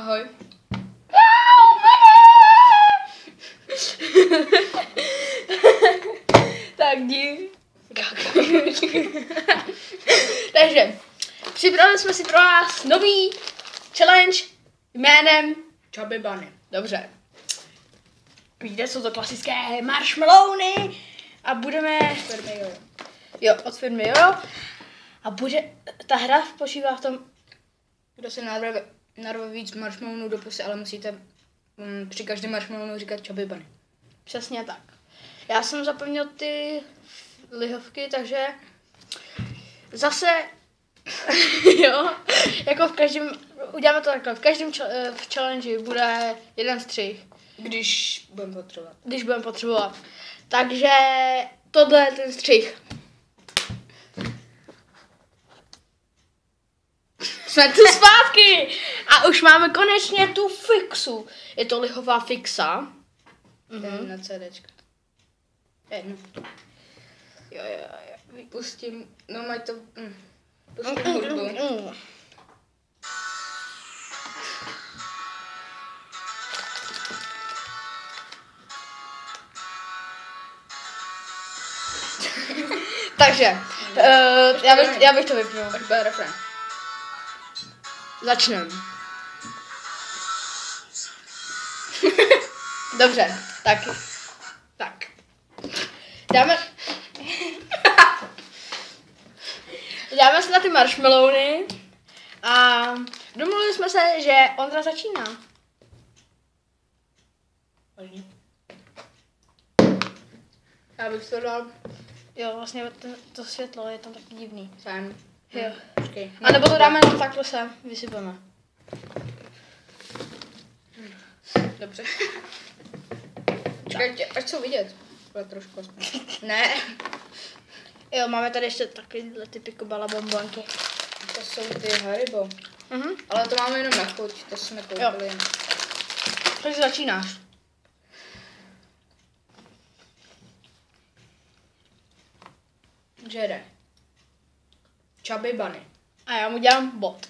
Ahoj. Tak jdi. Takže, připravili jsme si pro vás nový challenge jménem Chubby Bunny. Dobře. Víte, jsou to klasické marshmallowny a budeme... od firmy Jojo. A bude, ta hra spočívá v tom, Kdo se narve víc marshmallowů do pusy, ale musíte při každém marshmallowu říkat Chubby Bunny. přesně tak. Já jsem zapomněl ty lihovky, takže zase, jo, jako v každém, uděláme to takhle, v každém v challenge bude jeden střih, Když budeme potřebovat. když budeme potřebovat. Takže tohle je ten střih. Jsme tu zpátky a už máme konečně tu fixu. Je to lihová fixa. Jdem na CDčka. Jedno. Jo. Pustím, no mají to, pustím hudbu. Takže, já bych to vypnul. Až bude refrén. Začneme. Dobře, tak. Dáme si na ty marshmallowny a domluvili jsme se, že Ondra začíná. Já bych to dal Jo, vlastně to světlo je tam taky divný. sem. Jo. Počkej. A nebo to dáme na takhle sem, vysypeme. Dobře. Čekajte, ať jsou vidět. Bude trošku aspoň. Ne. Jo, máme tady ještě takovýhle ty pikobala bombonky. To jsou ty Haribo. Ale to máme jenom na chuť, to jsme koupili. Takže začínáš. Jede. Chubby Bunny. A já mu dělám bod.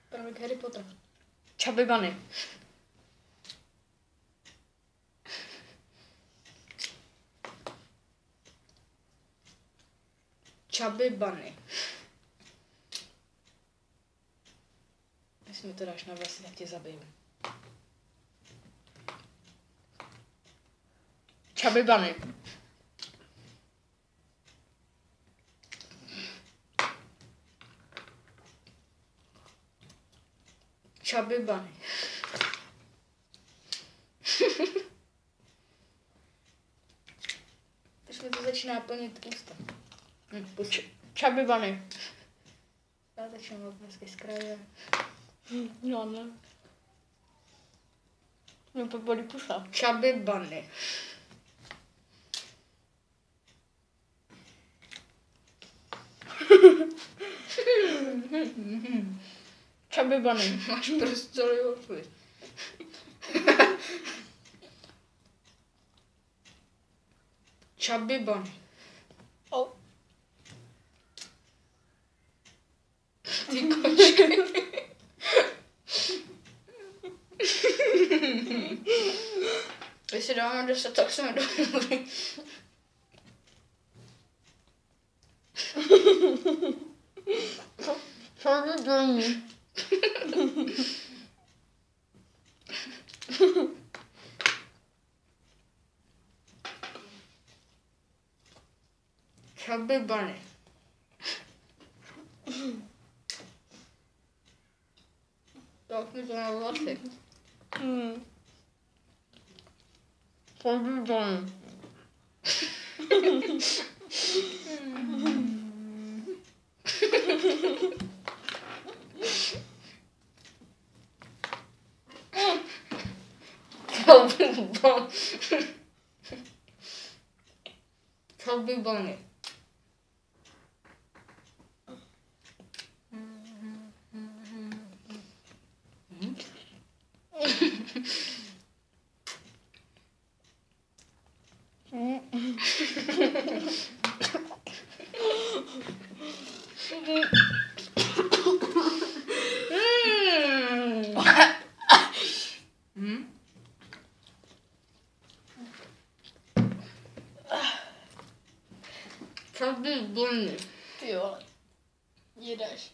Právě Harry Potter. Chubby Bunny. Chubby Bunny. Jestli mi to dáš na vlasy, tak tě zabiju. Chubby Bunny. Chubby Bunny. Už mi to začíná plnit ústa. Chubby Bunny. Já začínám obrázky z kraje. No, ne. No, to body pusa. Chubby Bunny. Chubby Bunny. Máš prst celý otvůj. Chubby Bunny. Oh. Ty kočky. Když si dáváme 10, tak se mi domluví. Chubby Bunny. Chubby Bunny. Tak mi to na vlasy. Chubby Bunny. Chubby Bunny. Černý vlny. Ty vole. Jedeš.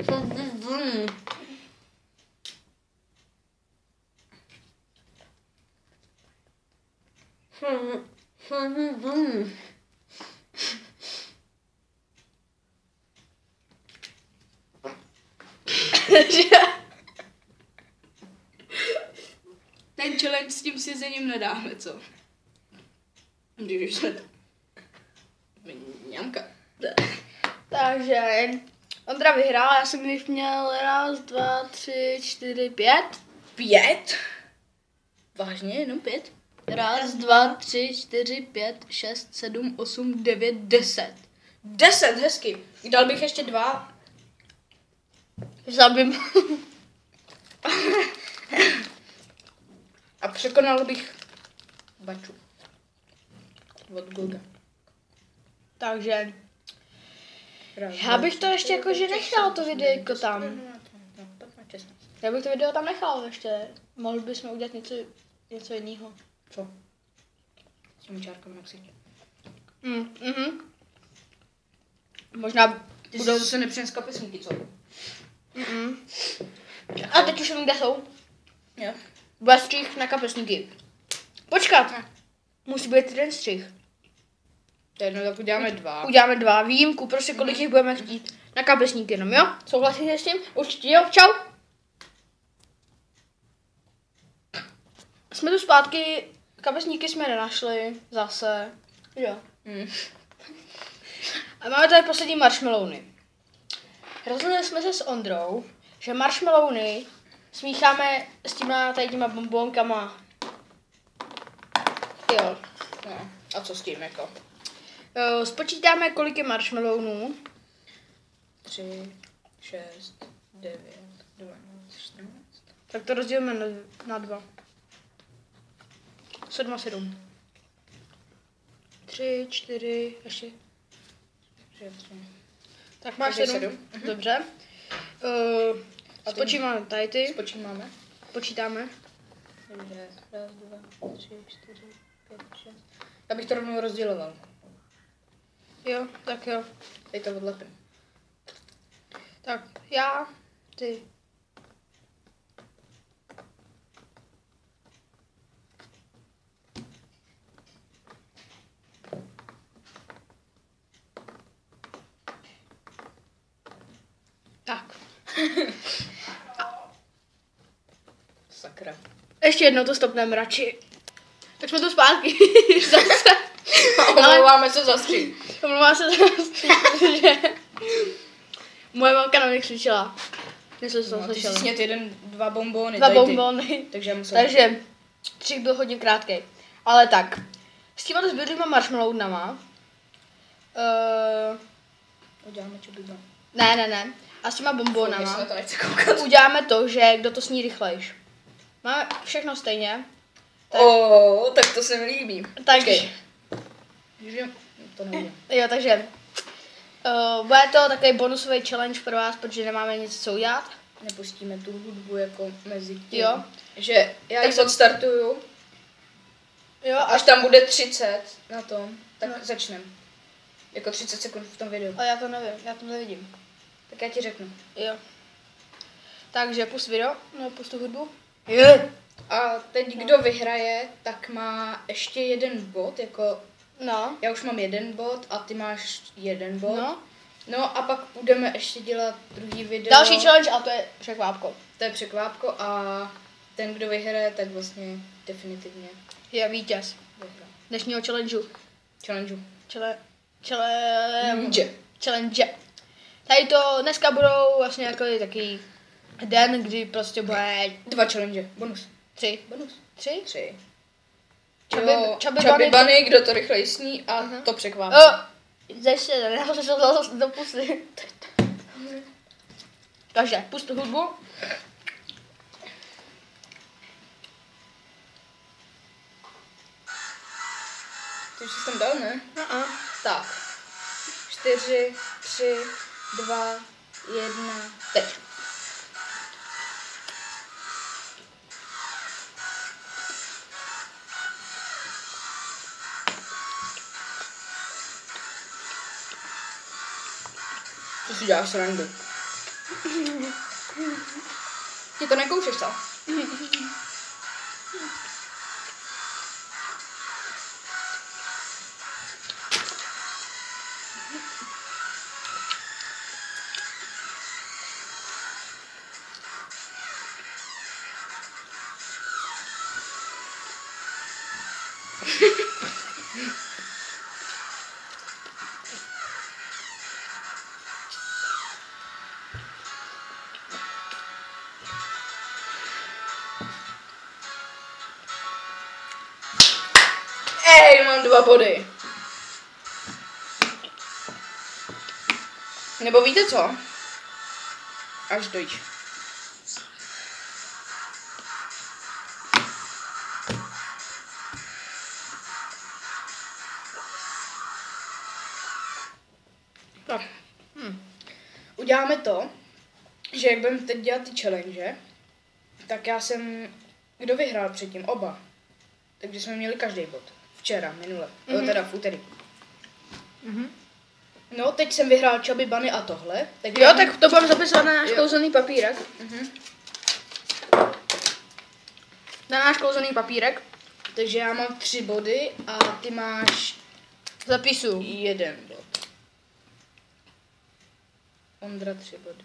Černý vlny. Černý vlny. Ten challenge s tím sezením nedáme, co? Když jsme to... Mňamka. Takže Ondra vyhrál, já jsem jich měl 1, 2, 3, 4, 5. 5? Vážně, jenom 5? 1, 2, 3, 4, 5, 6, 7, 8, 9, 10. 10, hezky. Dal bych ještě 2. Zabím. A překonal bych Baču. Od Goga. Takže já bych to ještě jakože nechal to videjko tam. Já bych to video tam nechal ještě. Mohli bychom udělat něco jiného. Co? S těmi čárkami na ksichtě. Možná Ty budou zase nepřines kapesníky, co? A teď už vím, kde jsou. Jo. Bude střih na kapesníky. Počkat. Musí být jeden střih. To jedno, tak uděláme 2. Uděláme 2 výjimku, prostě kolik jich budeme chtít. Na kapesníky jenom, jo? Souhlasíte s tím? Určitě jo, čau. Jsme tu zpátky, kapesníky jsme nenašli, zase. Jo. A máme tady poslední marshmallowny. Rozhodli jsme se s Ondrou, že marshmallowny smícháme s těma bombonkama. Jo. No, a co s tím, jako? Spočítáme, kolik je marshmallownů. 3, 6, 9, 12, 14. Tak to rozdělíme na 2. 7 a 7. 3, 4, ještě. 3, 3. Tak máš Takže 7. 7. Dobře. Spočítáme tady ty. Spočítáme. Počítáme. Takže 1, 2, 3, 4, 5, 6. Já bych to rovnou rozděloval. Jo, tak jo. Teď to odlepím. Tak já, ty. Tak. Sakra. Ještě jednou to stopneme radši. Tak jsme tu zpátky. Zase. Omlouváme se za střih. Omlouvám se za protože moje mamka na mě křičela. Jestli jsi to No, ty jsi slyšela. snět 2 bombóny. 2 tady ty. bombony. Takže já musím... Takže střih byl hodně krátký. Ale tak, s těma zbylýma marshmallownama. Uděláme čubiba. Ne. A s těma Fuj, bombonama to nechci koukat. uděláme to, že kdo to sní rychlejš. Máme všechno stejně. Tak. Tak to se mi líbí. Takže, Takže to nevím. jo, takže bude to takový bonusový challenge pro vás, protože nemáme nic co udělat. Nepustíme tu hudbu jako mezi tím. Jo. Že já ji Tak odstartuju, Jo, až tam bude 30 na tom, tak No. začneme. Jako 30 sekund v tom videu. ale já to nevím, já to nevidím. Tak já ti řeknu. Jo. Takže pust video, no pust tu hudbu. A teď kdo vyhraje, tak má ještě jeden bod, jako No. já už mám jeden bod a ty máš jeden bod. No. No a pak budeme ještě dělat druhý video. Další challenge, a to je překvápko. To je překvápko a ten, kdo vyhraje, tak vlastně definitivně Je vítěz vyhrál. dnešního challengeu. Challengeu. Challenge. Tady to dneska budou vlastně jako takový den, kdy prostě bude 2 challenge. Bonus. 3. Bonus. 3? 3. Chubby Chubby bunny, kdo to rychleji sní a to překvápí. Zase, já se to dopustit. Takže, pust tu hudbu. Ty už jsi tam dal, ne? Uh-uh. Tak. 4, 3, 2, 1, teď. si děláš srandu. Ty to nekoušeš, co? Ej, mám 2 body. Nebo víte co? Až dojď. Tak. Uděláme to, že jak budeme teď dělat ty challenge, tak já jsem, kdo vyhrál předtím? Oba. Takže jsme měli každý bod. Včera, minule. Teda v úterý. No, teď jsem vyhrál Chubby Bunny a tohle. Tak jo, tak to budeme zapisovat na náš kouzelný papírek. Na náš kouzelný papírek. Takže já mám 3 body a ty máš Zapisu. 1 bod. Ondra 3 body.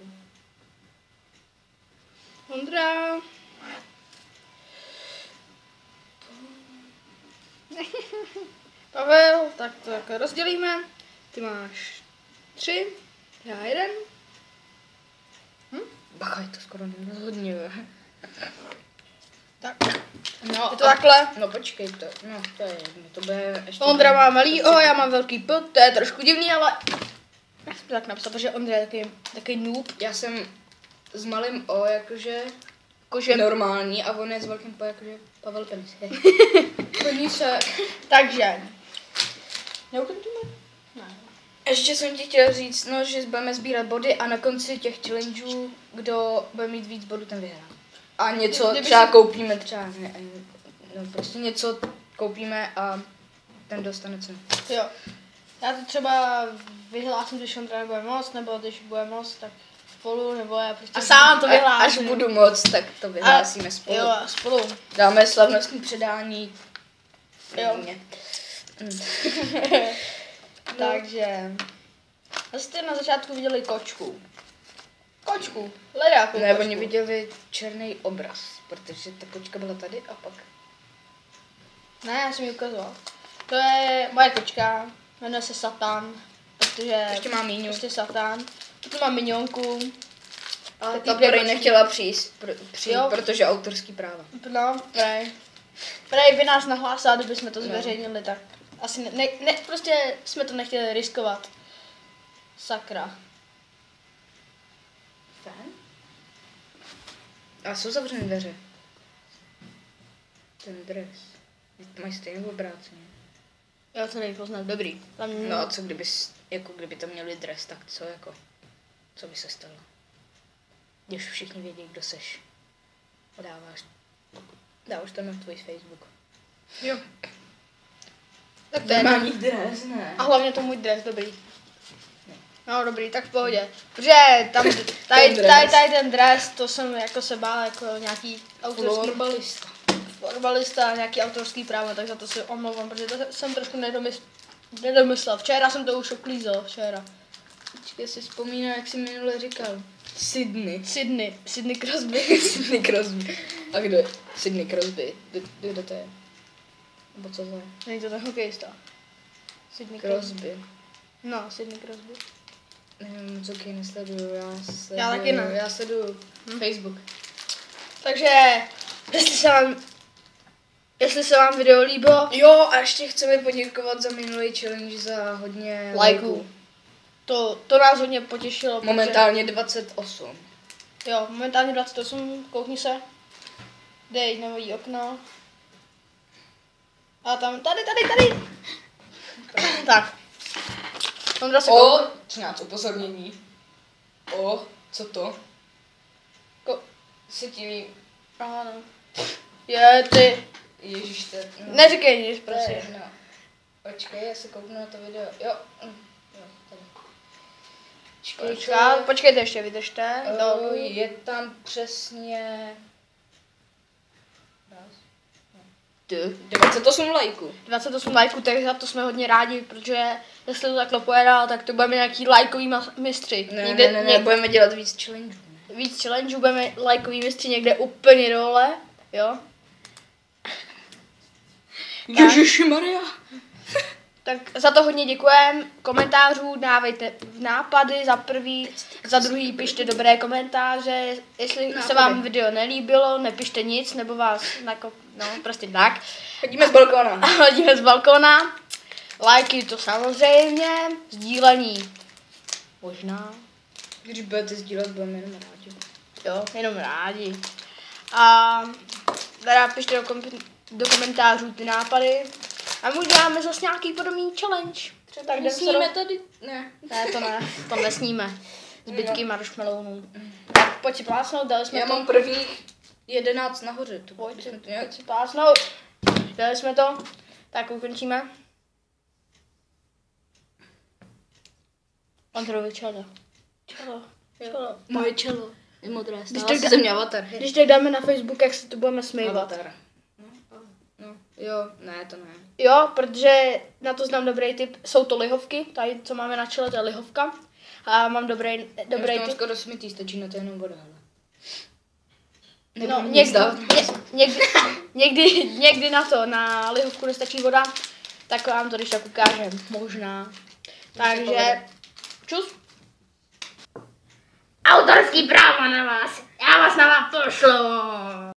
Ondra. Pavel, tak to takhle rozdělíme. Ty máš 3, já 1. Bacha, je to skoro nerozhodně. Tak. No, je to takhle. No počkej, to je jedno, to bude ještě... Ondra má malý O, já mám velký P, to je trošku divný, ale... Já jsem to tak napsal, protože Ondra je takový noob. Já jsem s malým O jakože Jakože... normální a on je s velkým P jakože Pavel Penis. Peníze. Takže... Neukončíme? Ne. Ještě jsem ti chtěla říct, no, že budeme sbírat body a na konci těch challengeů, kdo bude mít víc bodů, ten vyhrá. A něco třeba koupíme, třeba no prostě něco koupíme a ten dostane cenu. Jo. Já to třeba vyhlásím, když Ondra nebude moc, nebo když bude moc, tak spolu, nebo já prostě... A sám to vyhlásím. Až budu moc, tak to vyhlásíme spolu. Jo, spolu. Dáme slavnostní předání. Jo. Takže... Já jste na začátku viděli kočku. Kočku. Ledáku. Ne, oni viděli černý obraz, protože ta kočka byla tady a pak... Ne, já jsem ji ukazoval. To je moje kočka, jmenuje se Satan, protože... Ještě má míňu. Prostě Satan. Tu mám minionku. A ta prej nechtěla přijít, protože autorský práva. No, prej. Prej by nás nahlásila, kdyby jsme to zveřejnili, tak asi prostě jsme to nechtěli riskovat. Sakra. Fajn. A jsou zavřené dveře. Ten dres. Mají stejně obráceně. Jo, to nejpoznat, dobrý. Tam... No a co kdyby tam měli dres, tak co jako? Co by se stalo? Když všichni vědí, kdo seš. Dáváš to na tvůj Facebook. Jo. Tak to je normální dres, ne? A hlavně to můj dres, dobrý. No dobrý, tak v pohodě. Protože tam, tady ten dres, to jsem jako se bál jako nějaký autorský... Florbalista, nějaký autorský právo, tak za to si omlouvám, protože to jsem trošku nedomyslel. Včera jsem to už uklízel, včera. Já si vzpomínám, jak jsi minule říkal. Sydney Crosby. Sydney Crosby. A kdo je? Sydney Crosby. Kdo to je? Nebo co to je? Není to ten hokejista. Sydney Crosby. No, Sydney Crosby. Nevím, co kej nesleduju, já taky ne. Já sleduju Facebook. Takže, jestli se vám video líbilo. Jo, a ještě chceme poděkovat za minulý challenge, za hodně lajků. To nás hodně potěšilo. Momentálně 28. Jo, momentálně 28, koukni se. Dej nový okno. A tam, tady. Tak. Ondra se O, 13 upozornění. O, co to? Setivý. Ano. Je, ty. Ježiš, to je... No. Neříkej nic, prosím. No. Počkej, já se kouknu na to video. Jo, tady. Počkejte ještě, vydržte. Je tam přesně... 28 lajků. 28 lajků, takže za to jsme hodně rádi, protože jestli to takhle pojede, tak to budeme nějaký lajkový mistři. Ne, budeme dělat víc challengeů. Víc challengeů, budeme lajkový mistři někde úplně dole, jo. Ježišimaria. Tak za to hodně děkujeme. Komentářů dávejte nápady za prvý, za druhý pište dobré komentáře. Jestli se vám video nelíbilo, nepište nic, nebo vás prostě tak. Hodíme z balkóna. Hodíme z balkóna. Lajky to samozřejmě, sdílení možná. Když budete sdílet, budeme jenom rádi. Jo, jenom rádi. A teda pište do komentářů ty nápady. A my uděláme zase nějaký podobný challenge. Tak nesníme tady? Ne. Ne, to nesníme. Zbytky marshmallowů. Tak pojď si plásnout, dali jsme Já mám prvních 11 nahoře. Pojď si plásnout. Dali jsme to. Tak ukončíme. Ondrovi čelo. Moje čelo. Je modré. Když tak dáme na Facebook, jak se to budeme smívat. Jo, ne, to ne. Jo, protože na to znám dobrý tip. Jsou to lihovky, tady co máme na čele, to je lihovka. A mám dobrý tip. Skoro smitý, stačí na to jenom voda, hele. No, někdy na lihovku nestačí voda, tak vám to když tak ukážem, možná. Takže, čus. Autorský práva na vás, já vás na vás pošlu.